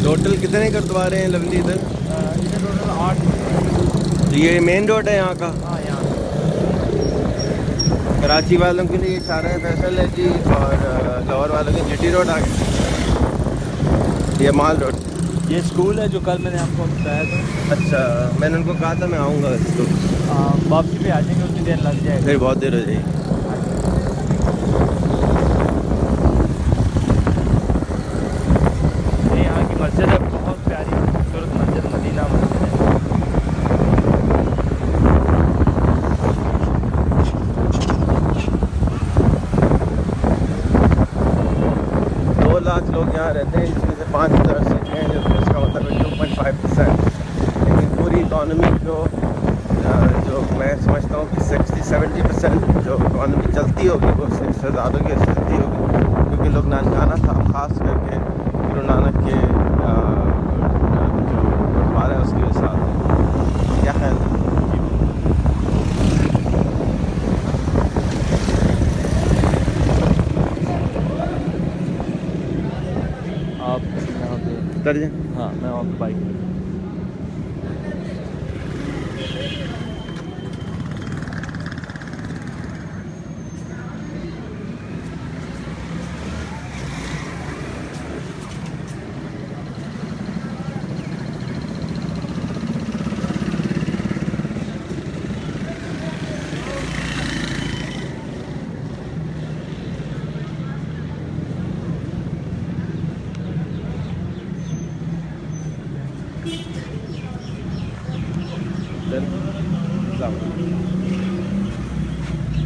Total कितने गुरुद्वारे हैं लवली इधर? इधर टोटल 8। तो ये मेन रोड है यहाँ का? हाँ यहाँ। कराची वालों के लिए इशारा फैसल है जी, और लाहौर वालों के जीटी रोड आ गए, ये माल रोड। ये स्कूल है जो कल मैंने आपको बताया था। अच्छा, मैंने उनको कहा था मैं आऊँगा इसको। वापसी पे आ जाएंगे, उतनी देर लग जाएगी। फिर बहुत देर हो जाएगी। ये यहाँ की मस्जिद है, बहुत प्यारी खूबसूरत मस्जिद, मदीना मस्जिद है। 2 लाख लोग यहाँ रहते हैं, जिसमें से 5,000 सीटें हैं, जो इसका मतलब है 2.5%। लेकिन पूरी इकॉनमी को जो मैं समझता हूँ कि 60-70% जो इकॉनमी चलती होगी वो शहजादों की चलती होगी, क्योंकि लोग ननकाना साहब ख़ास करके गुरु नानक के जो गुरुद्वारा है उसकी वजह से आते हैं। क्या ख्याल है? आप यहाँ पे उतर जाए। हाँ, मैं वहाँ पे बाइक।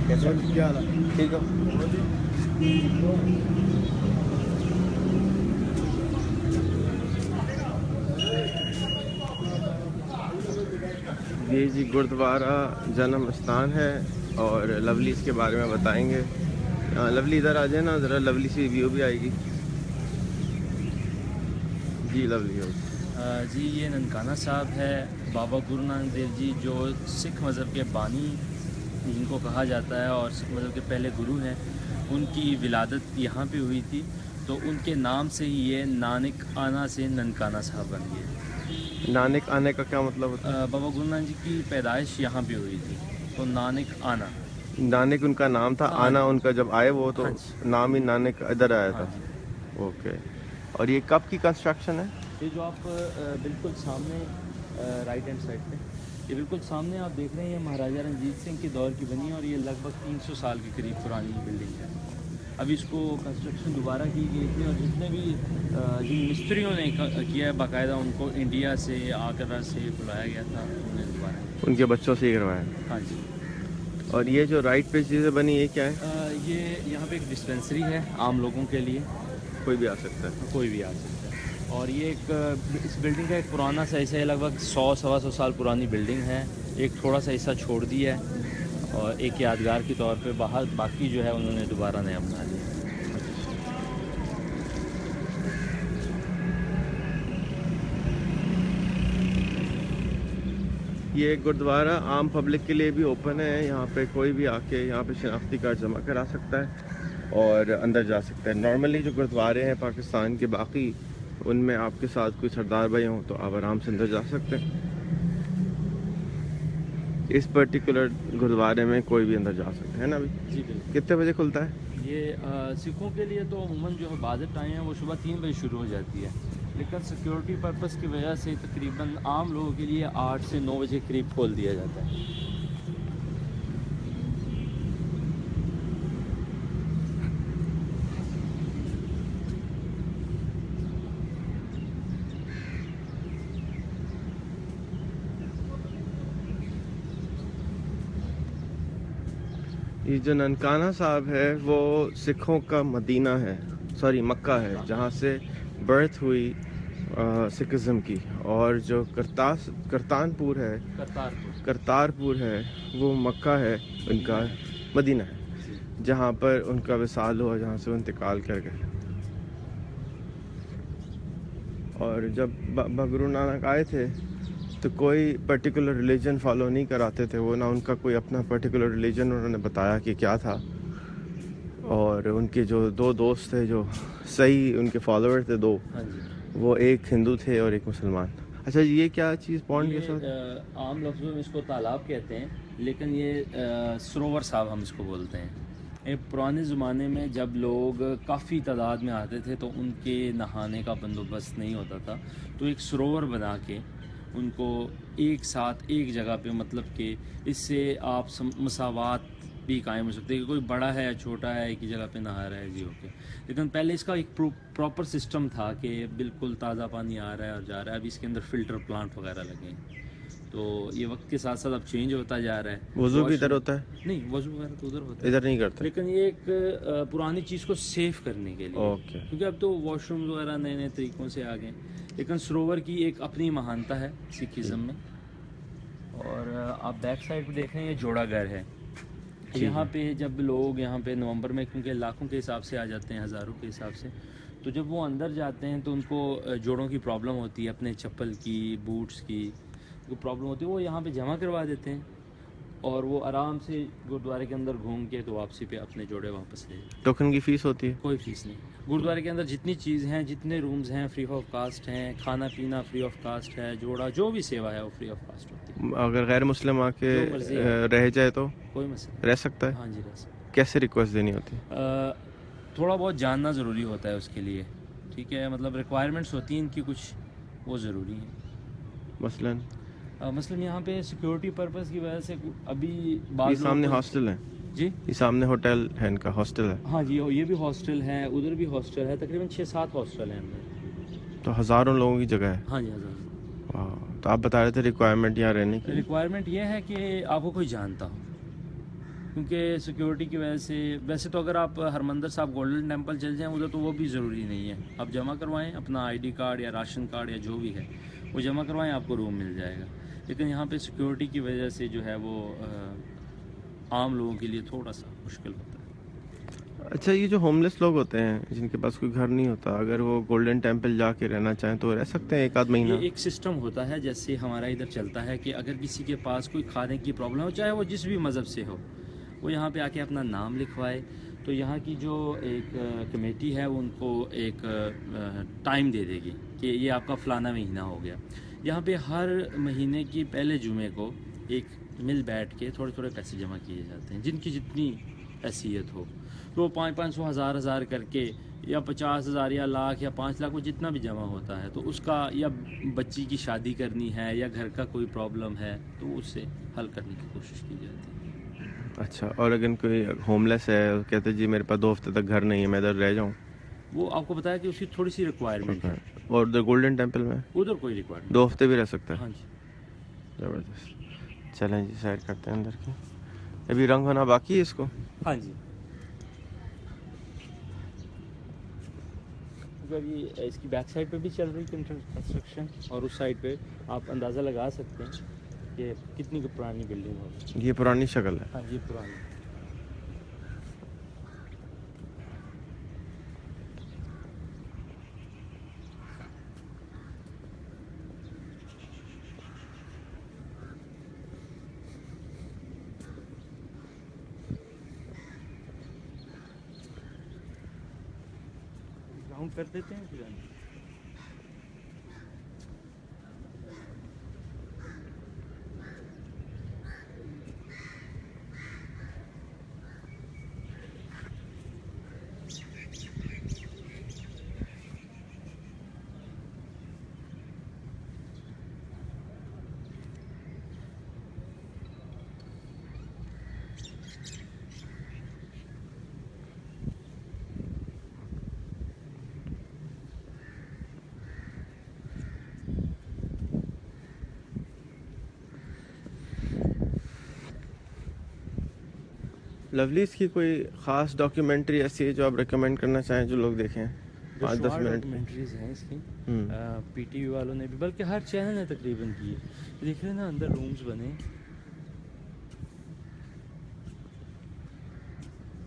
कैसे ठीक हो? ये जी गुरुद्वारा जन्म स्थान है और लवली इसके बारे में बताएंगे। लवली इधर आ जाए ना, ज़रा लवली सी व्यू भी आएगी जी। लवली हो जी, ये ननकाना साहब है, बाबा गुरु नानक देव जी जो सिख मज़हब के बानी जिनको कहा जाता है और सिख मज़हब के पहले गुरु हैं, उनकी विलादत यहाँ पे हुई थी, तो उनके नाम से ही ये नानक आना से ननकाना साहब बन गए। नानक आने का क्या मतलब होता है? बाबा गुरु नानक जी की पैदाइश यहाँ पे हुई थी, तो नानक आना। नानक उनका नाम था, हाँ, आना उनका जब आए वो तो हाँ नाम ही नानक इधर आया हाँ था। जी। ओके। और ये कब की कंस्ट्रक्शन है? ये जो आप बिल्कुल सामने राइट हैंड साइड पे, ये बिल्कुल सामने आप देख रहे हैं, ये महाराजा रंजीत सिंह के दौर की बनी है और ये लगभग 300 साल के करीब पुरानी बिल्डिंग है। अभी इसको कंस्ट्रक्शन दोबारा की गई थी और जितने भी जिन मिस्त्रियों ने किया है बाकायदा, उनको इंडिया से आगरा से बुलाया गया था, उन्होंने दोबारा। उनके बच्चों से ही करवाया? हाँ जी। और ये जो राइट पे चीज़ें बनी ये क्या है? ये यहाँ पे एक डिस्पेंसरी है आम लोगों के लिए, कोई भी आ सकता है? कोई भी आ सकता है। और ये एक इस बिल्डिंग का एक पुराना सा हिस्सा है, लगभग 100-125 साल पुरानी बिल्डिंग है। एक थोड़ा सा हिस्सा छोड़ दिया है और एक यादगार के तौर पे बाहर, बाकी जो है उन्होंने दोबारा नया बना लिया। ये गुरुद्वारा आम पब्लिक के लिए भी ओपन है, यहाँ पे कोई भी आके यहाँ पे शनाख्ती कार्ड जमा करा सकता है और अंदर जा सकता है। नॉर्मली जो गुरुद्वारे हैं पाकिस्तान के बाकी, उनमें आपके साथ कोई सरदार भाई हों तो आप आराम से अंदर जा सकते हैं। इस पर्टिकुलर गुरुद्वारे में कोई भी अंदर जा सकता है ना? अभी जी बिल्कुल। कितने बजे खुलता है? ये सिखों के लिए तो अमूमन जो इबादत टाइम है वो सुबह 3 बजे शुरू हो जाती है, लेकिन सिक्योरिटी पर्पस की वजह से तकरीबन आम लोगों के लिए 8 से 9 बजे करीब खोल दिया जाता है। ये जो ननकाना साहब है वो सिखों का मदीना है, सॉरी मक्का है, जहाँ से बर्थ हुई सिखिज़म की। और जो करतारपुर है वो मक्का है, उनका मदीना है, जहाँ पर उनका विसाल हुआ, जहाँ से वो इंतकाल कर गए। और जब बाबा गुरु नानक आए थे तो कोई पर्टिकुलर रिलीजन फॉलो नहीं कराते थे वो, ना उनका कोई अपना पर्टिकुलर रिलीजन उन्होंने बताया कि क्या था। और उनके जो 2 दोस्त थे जो सही उनके फॉलोअर थे, 2, हाँ जी। वो एक हिंदू थे और एक मुसलमान। अच्छा, ये क्या चीज़ पॉन्ड के ये साथ? आम लफ्ज़ों में इसको तालाब कहते हैं, लेकिन ये सरोवर साहब हम इसको बोलते हैं। ये पुराने ज़माने में जब लोग काफ़ी तादाद में आते थे तो उनके नहाने का बंदोबस्त नहीं होता था, तो एक सरोवर बना के उनको एक साथ एक जगह पे, मतलब कि इससे आप मसावात भी कायम हो सकते हैं कि कोई बड़ा है या छोटा है एक ही जगह पे नहा रहा है जी ओके। लेकिन पहले इसका एक प्रॉपर सिस्टम था कि बिल्कुल ताज़ा पानी आ रहा है और जा रहा है। अभी इसके अंदर फ़िल्टर प्लांट वगैरह लगे हैं, तो ये वक्त के साथ साथ अब चेंज होता जा रहा है। वज़ू भी इधर वॉशरूम होता है? नहीं, वज़ू वगैरह तो उधर होता है, इधर नहीं करते? लेकिन ये एक पुरानी चीज़ को सेव करने के लिए, ओके। क्योंकि अब तो वॉशरूम वगैरह नए नए तरीक़ों से आ गए। लेकिन सरोवर की एक अपनी महानता है सिखिज़म में। और आप बैक साइड पे देख रहे हैं, ये जोड़ा घर है। यहाँ पे जब लोग यहाँ पे नवंबर में, क्योंकि लाखों के हिसाब से आ जाते हैं, हज़ारों के हिसाब से, तो जब वो अंदर जाते हैं तो उनको जोड़ों की प्रॉब्लम होती है, अपने चप्पल की, बूट्स की जो प्रॉब्लम होती है, वो यहाँ पे जमा करवा देते हैं और वो आराम से गुरुद्वारे के अंदर घूम के तो वापसी पे अपने जोड़े वापस ले जाते हैं। टोकन की फ़ीस होती है? कोई फ़ीस नहीं। गुरुद्वारे के अंदर जितनी चीज़ हैं, जितने रूम्स हैं, फ्री ऑफ कास्ट हैं। खाना पीना फ्री ऑफ कास्ट है। जोड़ा जो भी सेवा है वो फ्री ऑफ कास्ट होती है। अगर गैर मुस्लिम आके जो मर्ज़ी है। रह जाए तो कोई मसला रह सकता है? हाँ जी, रह सकते। कैसे रिक्वेस्ट देनी होती है? थोड़ा बहुत जानना ज़रूरी होता है उसके लिए, ठीक है। मतलब रिक्वायरमेंट्स होती हैं इनकी कुछ, वो ज़रूरी हैं। मसलन मसलन यहाँ पे सिक्योरिटी पर्पस की वजह से अभी ये बाज़ सामने लोग हॉस्टल है? जी ये सामने होटल है, इनका हॉस्टल है? हाँ जी, ये भी हॉस्टल है, उधर भी हॉस्टल है, तकरीबन 6-7 हॉस्टल हैं अंदर। तो हज़ारों लोगों की जगह है। हाँ जी, हज़ार। वाह। तो आप बता रहे थे रिक्वायरमेंट यहाँ रहने की? रिक्वायरमेंट ये है कि आपको कोई जानता हो, क्योंकि सिक्योरिटी की वजह से। वैसे तो अगर आप हरमंदर साहब गोल्डन टेम्पल चल जाएं उधर, तो वो भी ज़रूरी नहीं है। आप जमा करवाएं अपना आईडी कार्ड या राशन कार्ड या जो भी है वो जमा करवाएं, आपको रूम मिल जाएगा। लेकिन यहाँ पे सिक्योरिटी की वजह से जो है वो आम लोगों के लिए थोड़ा सा मुश्किल होता है। अच्छा, ये जो होमलेस लोग होते हैं जिनके पास कोई घर नहीं होता, अगर वो गोल्डन टेम्पल जाके रहना चाहें तो रह सकते हैं एक आध महीना? ये एक सिस्टम होता है, जैसे हमारा इधर चलता है कि अगर किसी के पास कोई खाने की प्रॉब्लम हो, चाहे वो जिस भी मज़हब से हो, वो यहाँ पे आके अपना नाम लिखवाए, तो यहाँ की जो एक कमेटी है वो उनको एक टाइम दे देगी कि ये आपका फ़लाना महीना हो गया। यहाँ पे हर महीने की पहले जुमे को एक मिल बैठ के थोड़े थोड़े पैसे जमा किए जाते हैं, जिनकी जितनी हैसियत हो। तो 500-500 हज़ार करके, या 50,000 या लाख या 5 लाख, वो जितना भी जमा होता है, तो उसका, या बच्ची की शादी करनी है या घर का कोई प्रॉब्लम है, तो उससे हल करने की कोशिश की जाती है। अच्छा, और अगर कोई होमलेस है, कहते जी मेरे पास 2 हफ्ते तक घर नहीं है, मैं इधर रह जाऊँ? वो आपको बताया कि उसकी थोड़ी सी रिक्वायरमेंट है। और उधर गोल्डन टेम्पल में उधर कोई रिक्वायरमेंट 2 हफ्ते भी रह सकता है? हाँ जी। ज़बरदस्त। चलें जी, सैर करते हैं अंदर की। अभी रंग होना बाकी है इसको? हाँ जी। अगर ये इसकी बैक साइड पे भी चल रही कंस्ट्रक्शन, और उस साइड पे आप अंदाज़ा लगा सकते हैं कि कितनी पुरानी बिल्डिंग होगी। ये पुरानी शक्ल है। हाँ जी, पुरानी। राउंड कर देते हैं फिर अंदर। लवलीज़ की कोई ख़ास डॉक्यूमेंट्री ऐसी है जो आप रिकमेंड करना चाहें, जो लोग देखें 5-10 मिनट की? डॉक्यूमेंट्रीज हैं इसकी, पीटीवी वालों ने भी, बल्कि हर चैनल ने तकरीबन की है। देख रहे हैं ना, अंदर रूम्स बने,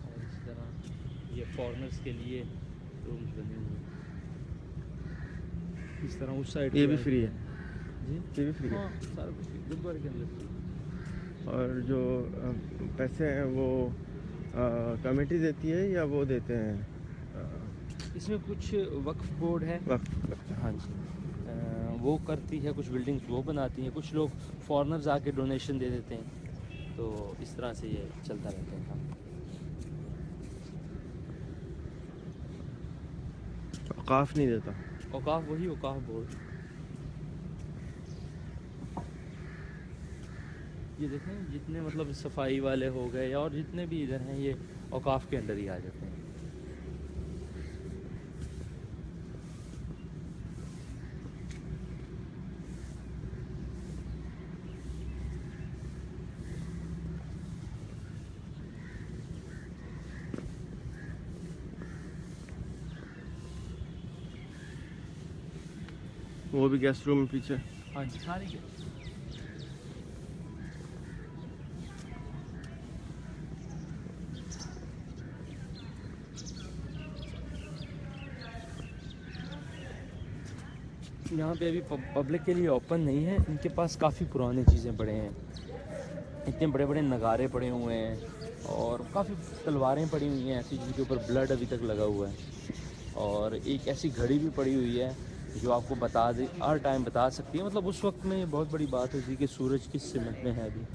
और इस तरह ये फॉरेनर्स के लिए रूम्स बने हुए हैं। इस तरह उस साइड ये भी फ्री है? जी, ये भी फ्री है? हाँ, सारा कुछ गुरुद्वारे के अंदर free है। और जो पैसे हैं वो कमेटी देती है या वो देते हैं? इसमें कुछ वक्फ बोर्ड है, वक्त हाँ जी, वो करती है, कुछ बिल्डिंग्स वो बनाती हैं, कुछ लोग फॉरेनर्स आके डोनेशन दे देते हैं, तो इस तरह से ये चलता रहता है काम। औकाफ नहीं देता। औकाफ वही औकाफ बोर्ड, ये देखें जितने मतलब सफाई वाले हो गए और जितने भी इधर हैं ये औकाफ के अंदर ही आ जाते हैं। वो भी गेस्ट रूम में पीछे। हाँ जी, सारी के यहाँ पे अभी पब्लिक के लिए ओपन नहीं है, इनके पास काफ़ी पुराने चीज़ें पड़े हैं, इतने बड़े बड़े नगारे पड़े हुए हैं और काफ़ी तलवारें पड़ी हुई हैं ऐसी जिनके ऊपर ब्लड अभी तक लगा हुआ है, और एक ऐसी घड़ी भी पड़ी हुई है जो आपको बता दे, हर टाइम बता सकती है, मतलब उस वक्त में ये बहुत बड़ी बात होती है कि सूरज किस सिमत में है अभी,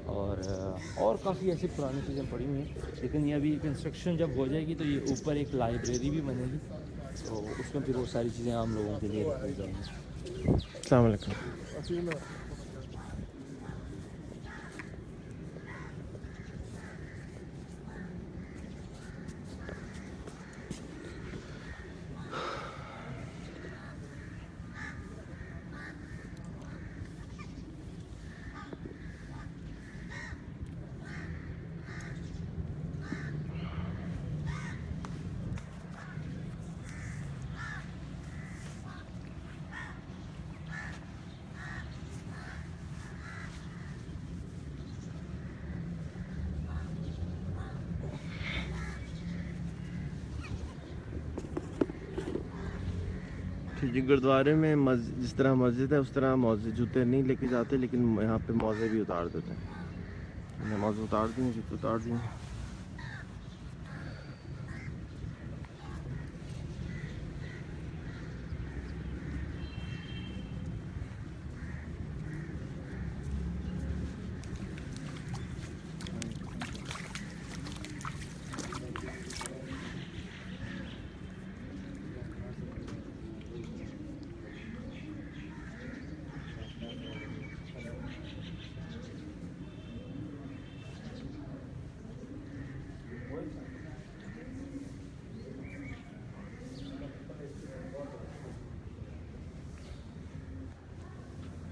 और काफ़ी ऐसी पुरानी चीज़ें पड़ी हुई हैं। लेकिन ये अभी कंस्ट्रक्शन जब हो जाएगी तो ये ऊपर एक लाइब्रेरी भी बनेगी, तो उसमें फिर वो सारी चीज़ें आम लोगों के लिए रखी जाएंगी। अस्सलाम वालेकुम। ठीक है, गुरुद्वारे में जिस तरह मस्जिद है उस तरह मौजे जूते नहीं लेके जाते, लेकिन यहाँ पे मौजे भी उतार देते हैं। नमाज उतार दी, जूते उतार दिए।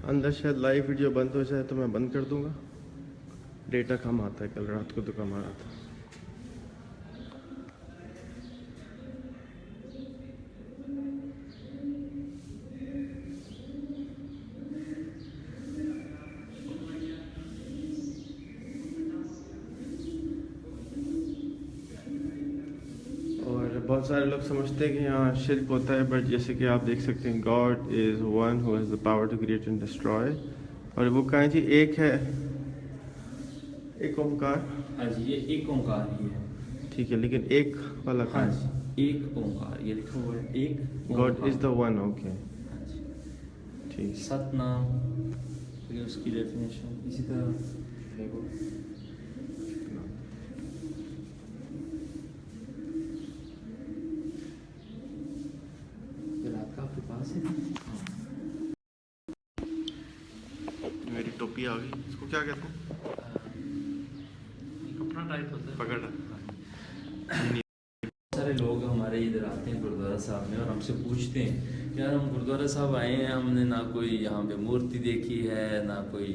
अंदर शायद लाइव वीडियो बंद हो जाए तो मैं बंद कर दूंगा। डेटा कम आता है, कल रात को तो कम आ रहा था। बहुत सारे लोग समझते हैं कि यहाँ शिर्क होता है, बट जैसे कि आप देख सकते हैं God is one who has the power to create and destroy. और वो कहें जी एक है, एक ओंकार। हाँ जी, ये एक ओंकार ही है। ठीक है, लेकिन एक वाला हाँ कहाँ है? जी, एक ओंकार, ये लिखा हुआ है एक God is the one. Okay, हाँ जी, ठीक। सतनाम, फिर उसकी डेफिनेशन इसी तरह रात का आपके पास है। मेरी टोपी आ गई, इसको क्या कहते हैं? अपना टाइप होता है पगड़। सारे लोग हमारे इधर आते हैं गुरुद्वारा साहब में और हमसे पूछते हैं, यार हम गुरुद्वारा साहब आए हैं, हमने ना कोई यहाँ पे मूर्ति देखी है ना कोई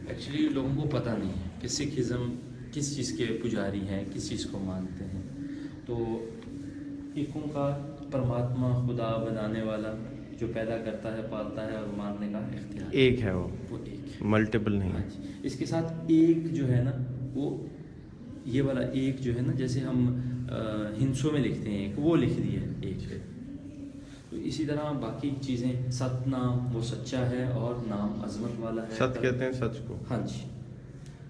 एक्चुअली लोगों को पता नहीं है कि सिखिज़्म किस चीज़ के पुजारी हैं, किस चीज़ को मानते हैं। तो एक ओंकार परमात्मा, खुदा बनाने वाला, जो पैदा करता है, पालता है और मारने का इख्तियार, एक है वो एक मल्टीपल नहीं। हाँ जी, इसके साथ एक जो है ना, वो ये वाला एक जो है ना, जैसे हम हिंसों में लिखते हैं एक, वो लिख दिया एक। तो इसी तरह बाकी चीज़ें, सतनाम वो सच्चा है और नाम अजमत वाला है। सत कहते हैं सच को। हाँ जी,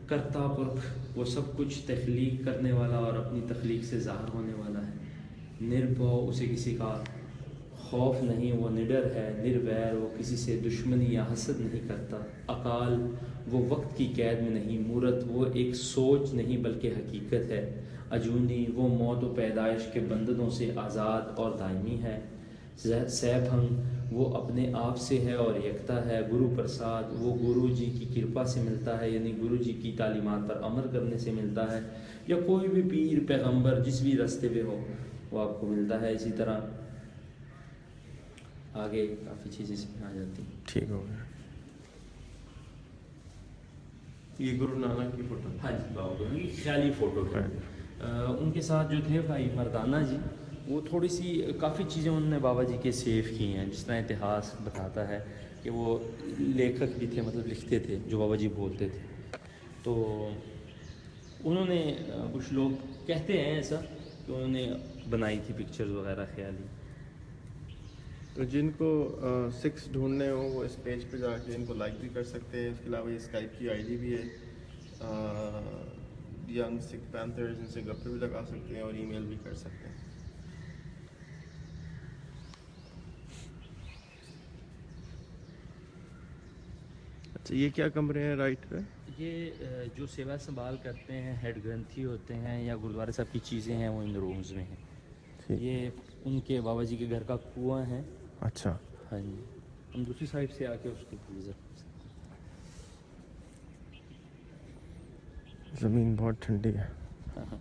कर्ता पुरख वो सब कुछ तख्लीक करने वाला और अपनी तख्लीक से ज़ाहिर होने वाला है। निर्भय, उसे किसी का खौफ नहीं, वो निडर है, निर्वैर, वो किसी से दुश्मनी या हसद नहीं करता। अकाल, वो वक्त की कैद में नहीं, मूरत, वो एक सोच नहीं बल्कि हकीकत है। अजूनी, वो मौत व पैदाइश के बंधनों से आज़ाद और दायमी है। सैभंग, वो अपने आप से है और यकता है। गुरु प्रसाद, वो गुरु जी की कृपा से मिलता है, यानी गुरु जी की तालीमात पर अमल करने से मिलता है, या कोई भी पीर पैगंबर जिस भी रास्ते पे हो वो आपको मिलता है। इसी तरह आगे काफ़ी चीज़ें इसमें आ जाती हैं। ठीक हो गया। ये गुरु नानक की फोटो। हाँ जी, बाबा गुरु की ख्याली फ़ोटो है। उनके साथ जो थे भाई मर्दाना जी, वो थोड़ी सी काफ़ी चीज़ें उन्होंने बाबा जी के सेव की हैं। जिस तरह इतिहास बताता है कि वो लेखक भी थे, मतलब लिखते थे जो बाबा जी बोलते थे। तो उन्होंने कुछ लोग कहते हैं ऐसा कि उन्होंने बनाई थी पिक्चर्स वगैरह ख्याली। तो जिनको सिक्स ढूंढने हो वो इस पेज पे जाके इनको लाइक भी कर सकते हैं। इसके अलावा ये स्काइप की आईडी भी है, यंग सिख पैंथर्स, इनसे गप्पे भी लगा सकते हैं और ईमेल भी कर सकते हैं। अच्छा, ये क्या कमरे हैं राइट पे? ये जो सेवा संभाल करते हैं, हेड ग्रंथी होते हैं या गुरुद्वारा साहब की चीज़ें हैं, वो इन रूम्स में हैं। ठीक। ये उनके बाबा जी के घर का कुआं है। अच्छा। हाँ जी, हम दूसरी साइड से आके उसको विज़िट। ज़मीन बहुत ठंडी है। हाँ हाँ।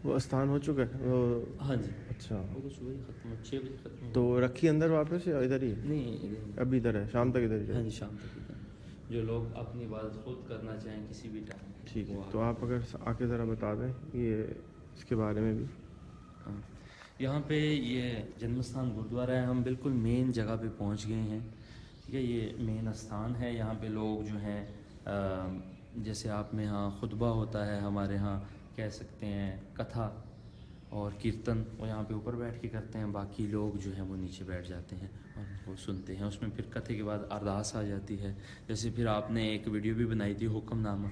वो स्थान हो चुका है वो? हाँ जी, अच्छा, वो तो सुबह ही ख़त्म, 6 बजे ख़त्म हो तो रखी अंदर वापस या इधर ही है? गया। नहीं, इधर। अभी इधर है, शाम तक इधर ही हाँ रहेगा। जी, शाम तक इधर। जो लोग अपनी इबादत खुद करना चाहें किसी भी टाइम, ठीक वो है, तो आके आप अगर आके ज़रा बता दें ये इसके बारे में भी। हाँ, यहाँ पे ये जन्मस्थान गुरुद्वारा है। हम बिल्कुल मेन जगह पे पहुँच गए हैं। ठीक है, ये मेन स्थान है। यहाँ पे लोग जो हैं जैसे आप में यहाँ खुतबा होता है, हमारे यहाँ कह सकते हैं कथा और कीर्तन, वो यहाँ पे ऊपर बैठ के करते हैं। बाकी लोग जो हैं वो नीचे बैठ जाते हैं और वो सुनते हैं। उसमें फिर कथे के बाद अरदास आ जाती है। जैसे फिर आपने एक वीडियो भी बनाई थी हुक्मनामा,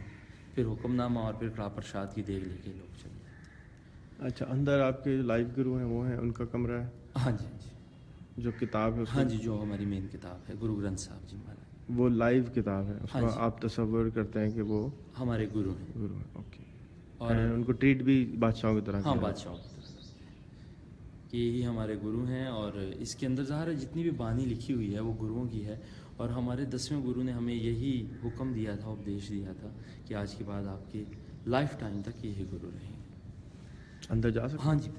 फिर हुक्मनामा और फिर कड़ा प्रसाद की देग लेके लोग चले जाते अच्छा, अंदर आपके जो लाइव गुरु हैं वो हैं, उनका कमरा है? हैं। हाँ जी, हाँ जी। जो किताब है हाँ जी, जो हमारी मेन किताब है गुरु ग्रंथ साहब जी महाराज, वो लाइव किताब है, हाँ उसका जी। आप तस्वर करते हैं कि वो हमारे गुरु हैं। गुरु है? ओके। और उनको ट्रीट भी बादशाहों की तरह हाँ, किया बादशाहों की तरह कि यही हमारे गुरु हैं। और इसके अंदर ज़ाहिर है जितनी भी बानी लिखी हुई है वो गुरुओं की है। और हमारे 10वें गुरु ने हमें यही हुक्म दिया था, उपदेश दिया था कि आज के बाद आपके लाइफ टाइम तक यही गुरु रहेंगे। अंदर जा सकते? हाँ जी।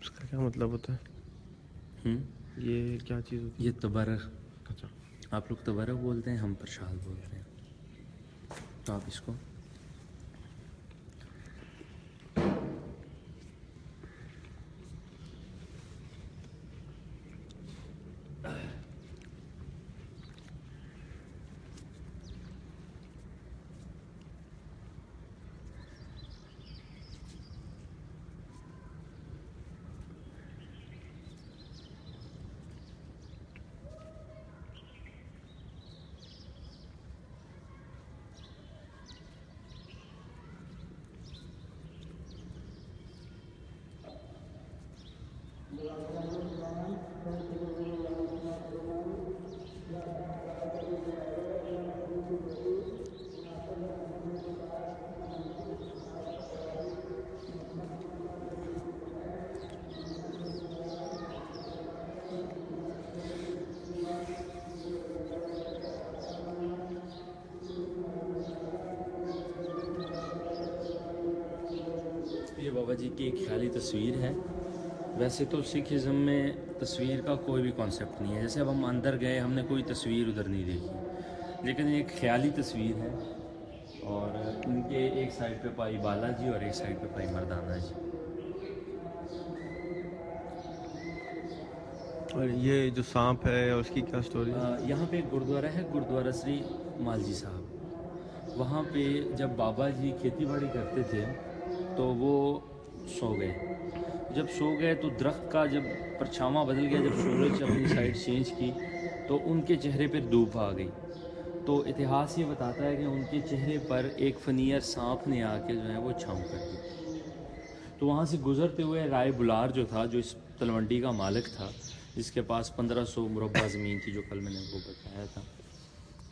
उसका क्या मतलब होता है? ये क्या चीज़ होती ये तबरक, है? अच्छा, आप लोग तबरक बोलते हैं, हम प्रसाद बोलते हैं। तो आप इसको ये बाबा जी की एक ख्याली तस्वीर है। वैसे तो सिखिज़्म में तस्वीर का कोई भी कॉन्सेप्ट नहीं है। जैसे अब हम अंदर गए, हमने कोई तस्वीर उधर नहीं देखी, लेकिन एक ख्याली तस्वीर है। और इनके एक साइड पे पाई बालाजी और एक साइड पे पाई मर्दाना जी। और ये जो सांप है उसकी क्या स्टोरी है? यहाँ पे एक गुरुद्वारा है, गुरुद्वारा श्री मालजी साहब। वहाँ पे जब बाबा जी खेती बाड़ी करते थे तो वो सो गए। जब सो गए तो दरख्त का जब परछावा बदल गया, जब सूरज अपनी साइड चेंज की तो उनके चेहरे पर धूप आ गई। तो इतिहास ये बताता है कि उनके चेहरे पर एक फनीर सांप ने आके जो है वो छाँव कर दी। तो वहाँ से गुजरते हुए राय बुलार जो था, जो इस तलवंडी का मालिक था, जिसके पास 1500 मुरब्बा ज़मीन थी, जो कल मैंने वो बताया था,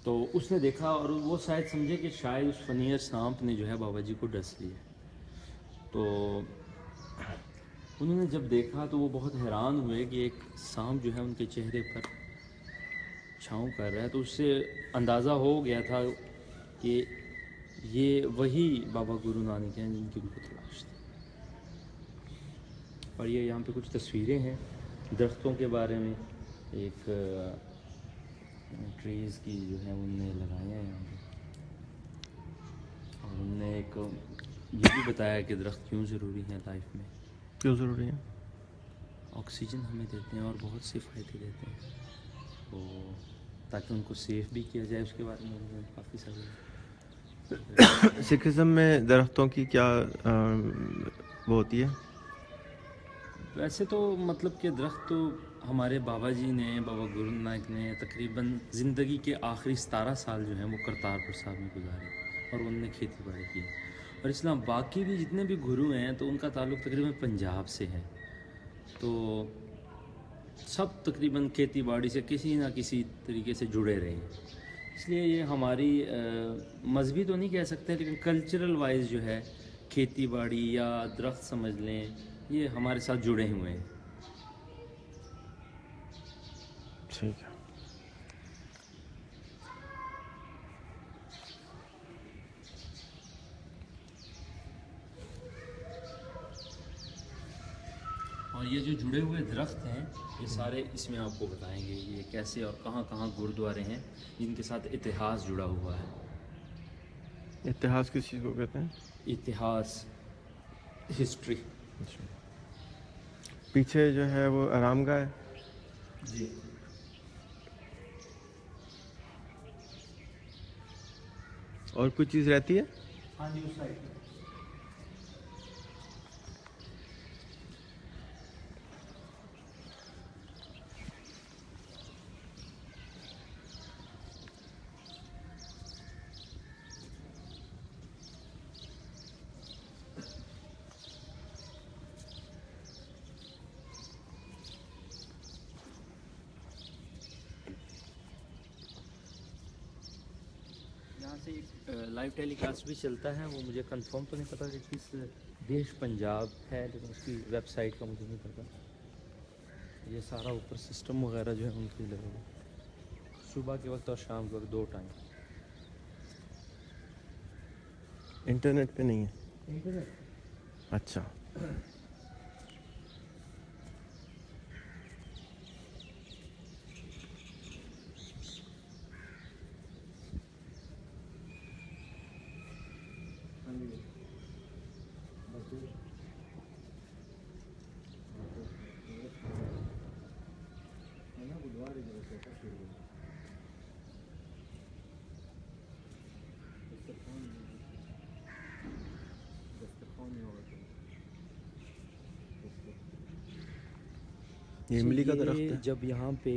तो उसने देखा और वो शायद समझे कि शायद उस फनीर सांप ने जो है बाबा जी को डस लिया। तो उन्होंने जब देखा तो वो बहुत हैरान हुए कि एक सांप जो है उनके चेहरे पर छाँव कर रहा है। तो उससे अंदाज़ा हो गया था कि ये वही बाबा गुरु नानक हैं जिनकी उनको तलाश थी। और ये यहाँ पे कुछ तस्वीरें हैं दरख्तों के बारे में, एक ट्रीज़ की जो है उनने लगाए हैं यहाँ पे। और उनने एक ये भी बताया कि दरख्त क्यों ज़रूरी है लाइफ में। क्यों ज़रूरी है? ऑक्सीजन हमें देते हैं और बहुत से फ़ायदे देते हैं, तो ताकि उनको सेफ़ भी किया जाए, उसके बारे में उन्होंने काफ़ी सारे सिखिज़्म में दरख्तों की क्या वो होती है? वैसे तो मतलब कि दरख्त तो हमारे बाबा जी ने, बाबा गुरु नानक ने तकरीबन ज़िंदगी के आखिरी 17 साल जो हैं वो करतारपुर साहब में गुजारे और उनने खेती बाड़ी की। और इस्लाम बाकी भी जितने भी गुरु हैं तो उनका ताल्लुक़ तकरीबन पंजाब से है। तो सब तकरीबन खेती बाड़ी से किसी ना किसी तरीके से जुड़े रहे हैं। इसलिए ये हमारी मजहबी तो नहीं कह सकते, लेकिन कल्चरल वाइज जो है खेती बाड़ी या दरख्त समझ लें, ये हमारे साथ जुड़े हुए हैं। ठीक है। और ये जो जुड़े हुए दरख्त हैं ये सारे इसमें आपको बताएंगे ये कैसे और कहाँ कहाँ गुरुद्वारे हैं जिनके साथ इतिहास जुड़ा हुआ है। इतिहास किस चीज़ को कहते हैं? इतिहास, हिस्ट्री। पीछे जो है वो आरामगाह है। जी। और कुछ चीज़ रहती है? हाँ जी, उस साइड। यहाँ से एक लाइव टेलीकास्ट भी चलता है, वो मुझे कंफर्म तो नहीं पता कि किस देश पंजाब है, लेकिन उसकी वेबसाइट का मुझे नहीं पता। ये सारा ऊपर सिस्टम वगैरह जो है उनके लगे हुए, सुबह के वक्त और शाम के वक्त 2 टाइम। इंटरनेट पे नहीं है? इंटरनेट। अच्छा। ये इमली का दरख्त है। जब यहाँ पे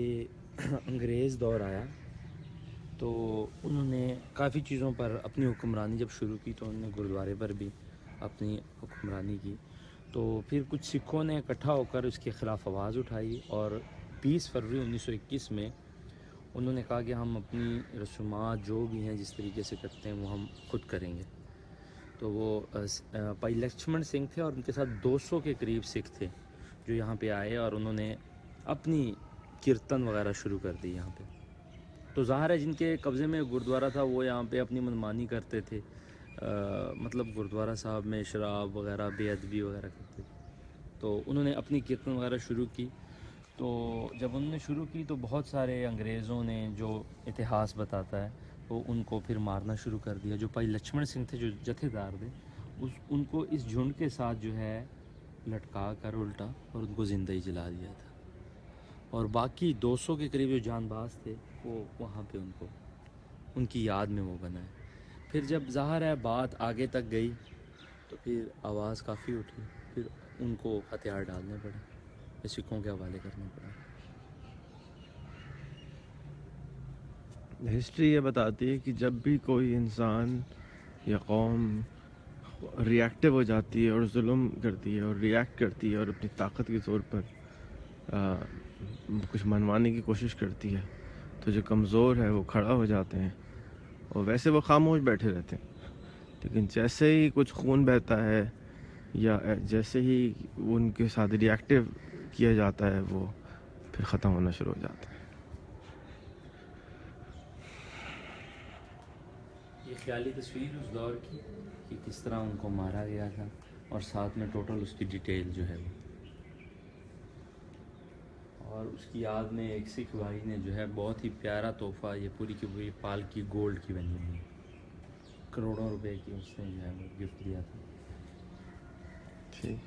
अंग्रेज़ दौर आया तो उन्होंने काफ़ी चीज़ों पर अपनी हुक्मरानी जब शुरू की, तो उन्होंने गुरुद्वारे पर भी अपनी हुक्मरानी की। तो फिर कुछ सिखों ने इकट्ठा होकर उसके ख़िलाफ़ आवाज़ उठाई और 20 फरवरी 1921 में उन्होंने कहा कि हम अपनी रसूमात जो भी हैं जिस तरीके से करते हैं वो हम खुद करेंगे। तो वो भाई लक्ष्मण सिंह थे और उनके साथ 200 के करीब सिख थे जो यहाँ पे आए और उन्होंने अपनी कीर्तन वगैरह शुरू कर दी यहाँ पे। तो ज़ाहिर है जिनके कब्ज़े में गुरुद्वारा था वो यहाँ पे अपनी मनमानी करते थे, मतलब गुरुद्वारा साहब में शराब वगैरह बेअदबी वगैरह करते थे। तो उन्होंने अपनी कीर्तन वगैरह शुरू की। तो जब उन्होंने शुरू की तो बहुत सारे अंग्रेज़ों ने, जो इतिहास बताता है, तो उनको फिर मारना शुरू कर दिया। जो भाई लक्ष्मण सिंह थे जो जथेदार थे, उनको इस झुंड के साथ जो है लटका कर उल्टा और उनको ज़िंदा ही जला दिया था। और बाकी 200 के करीब जो जानबाज थे वो वहाँ पे उनको उनकी याद में वो बना है। फिर जब ज़ाहिर है बात आगे तक गई तो फिर आवाज़ काफ़ी उठी, फिर उनको हथियार डालने पड़े, फिर सिखों के हवाले करना पड़ा। हिस्ट्री ये बताती है कि जब भी कोई इंसान या कौम रिएक्टिव हो जाती है और जुल्म करती है और रिएक्ट करती है और अपनी ताकत के तौर पर कुछ मनवाने की कोशिश करती है, तो जो कमज़ोर है वो खड़ा हो जाते हैं और वैसे वो खामोश बैठे रहते हैं। लेकिन जैसे ही कुछ खून बहता है या जैसे ही उनके साथ रिएक्टिव किया जाता है वो फिर ख़त्म होना शुरू हो जाता है। ये ख्याली तस्वीर उस दौर की कि किस तरह उनको मारा गया था और साथ में टोटल उसकी डिटेल जो है वो, और उसकी याद में एक सिख भाई ने जो है बहुत ही प्यारा तोहफ़ा, ये पूरी की पूरी पालकी गोल्ड की बनी हुई है, करोड़ों रुपए की उसने जो है वो गिफ्ट दिया था। ठीक।